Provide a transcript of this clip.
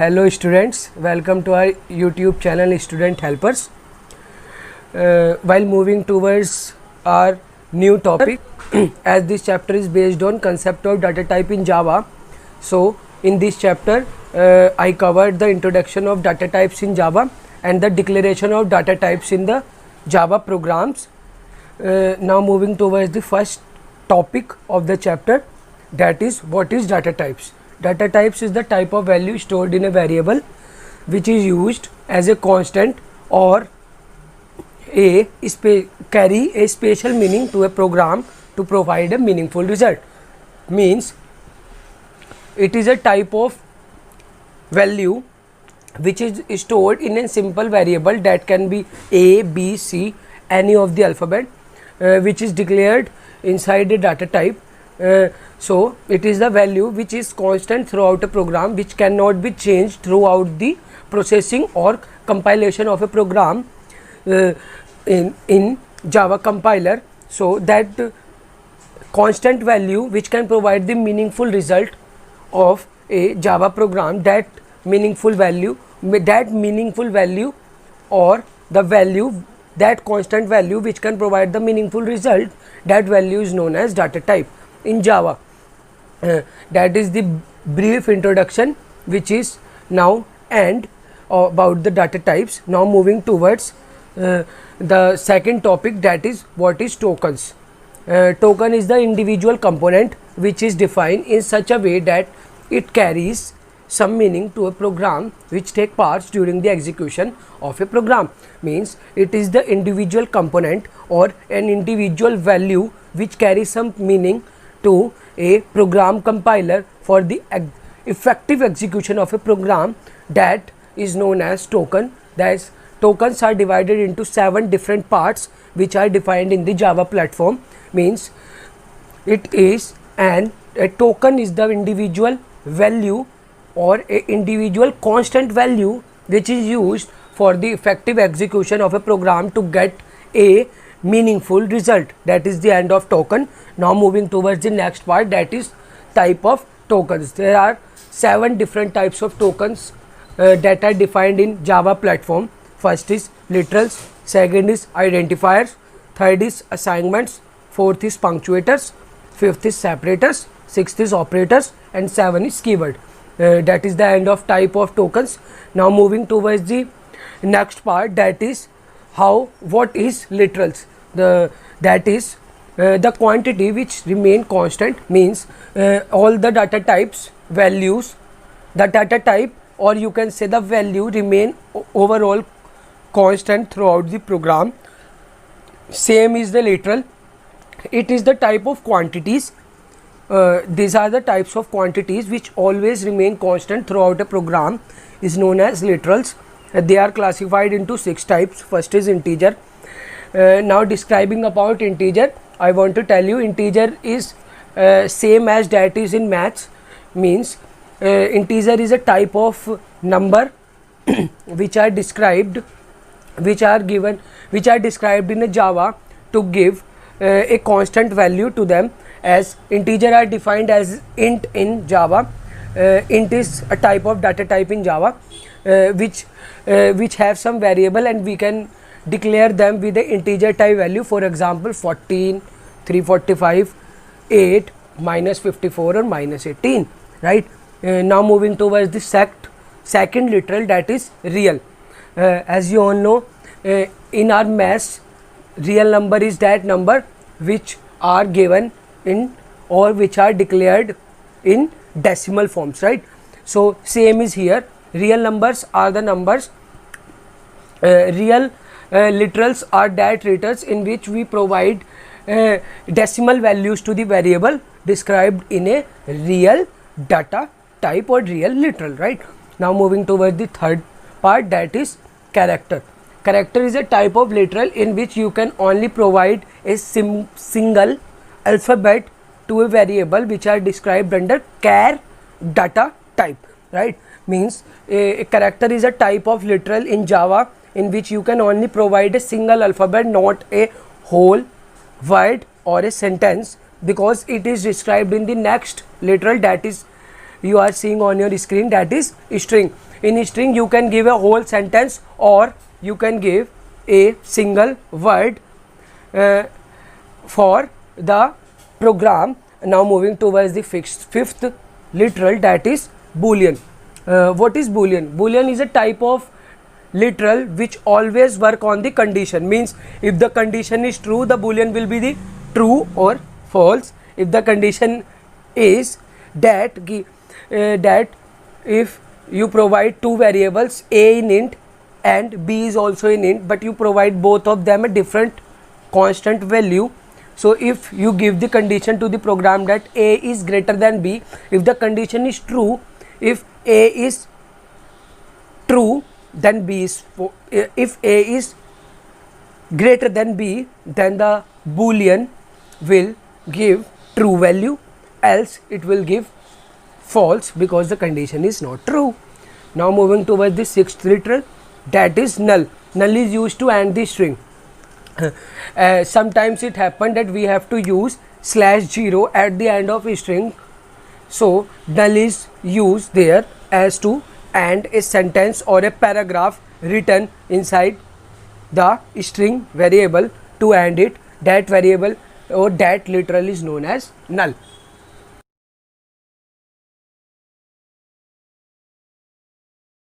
Hello students, welcome to our YouTube channel Student Helpers. While moving towards our new topic, as this chapter is based on concept of data type in Java, so in this chapter I covered the introduction of data types in Java and the declaration of data types in the Java programs. Now moving towards the first topic of the chapter, that is what is data types. Data types is the type of value stored in a variable which is used as a constant or carry a special meaning to a program to provide a meaningful result. Means it is a type of value which is stored in a simple variable that can be A, B, C, any of the alphabet, which is declared inside a data type. So it is the value which is constant throughout a program, which cannot be changed throughout the processing or compilation of a program in Java compiler. So that constant value which can provide the meaningful result of a Java program, that meaningful value or the value, that constant value which can provide the meaningful result, that value is known as data type in Java. That is the brief introduction which is now and about the data types. Now moving towards the second topic, that is what is tokens. Token is the individual component which is defined in such a way that it carries some meaning to a program which take parts during the execution of a program. Means it is the individual component or an individual value which carries some meaning to a program compiler for the effective execution of a program, that is known as token. That is, tokens are divided into 7 different parts which are defined in the Java platform. Means it is a token is the individual value or a individual constant value which is used for the effective execution of a program to get a meaningful result. That is the end of token. Now moving towards the next part, that is type of tokens. There are 7 different types of tokens that are defined in Java platform. First is literals, second is identifiers, third is assignments, fourth is punctuators, fifth is separators, sixth is operators, and 7 is keyword. That is the end of type of tokens. Now moving towards the next part, that is what is literals. That is the quantity which remain constant. Means all the data types values, the data type, or you can say the value, remain overall constant throughout the program. Same is the literal. It is the type of quantities. These are the types of quantities which always remain constant throughout a program, is known as literals. They are classified into 6 types. First is integer. Now describing about integer, I want to tell you integer is same as that is in maths. Means integer is a type of number which are described in a Java to give a constant value to them. As integer are defined as int in Java. Int is a type of data type in Java which have some variable, and we can declare them with the integer type value. For example, 14, 345, 8, minus 54 or minus 18, right? Now moving towards the second literal, that is real. As you all know, in our maths, real number is that number which are given in or which are declared in decimal forms, right? So same is here. Real numbers are the numbers. Real literals are that letters in which we provide decimal values to the variable described in a real data type or real literal, right? Now moving towards the third part, that is character. Character is a type of literal in which you can only provide a single alphabet to a variable which are described under char data type, right? Means a character is a type of literal in Java in which you can only provide a single alphabet, not a whole word or a sentence, because it is described in the next literal, that is you are seeing on your screen, that is string. In string you can give a whole sentence or you can give a single word for the program. Now moving towards the fifth literal, that is boolean. What is boolean? Boolean is a type of literal which always work on the condition. Means if the condition is true, the boolean will be the true or false. If the condition is that if you provide two variables, a in int and b is also in int, but you provide both of them a different constant value. So if you give the condition to the program that a is greater than b, if the condition is true, if a is true, then b is if a is greater than b, then the boolean will give true value, else it will give false because the condition is not true. Now moving towards the sixth literal, that is null. Null is used to end the string. Sometimes it happens that we have to use /0 at the end of a string, so null is used there as to end a sentence or a paragraph written inside the string variable. To end it, that variable or that literal is known as null.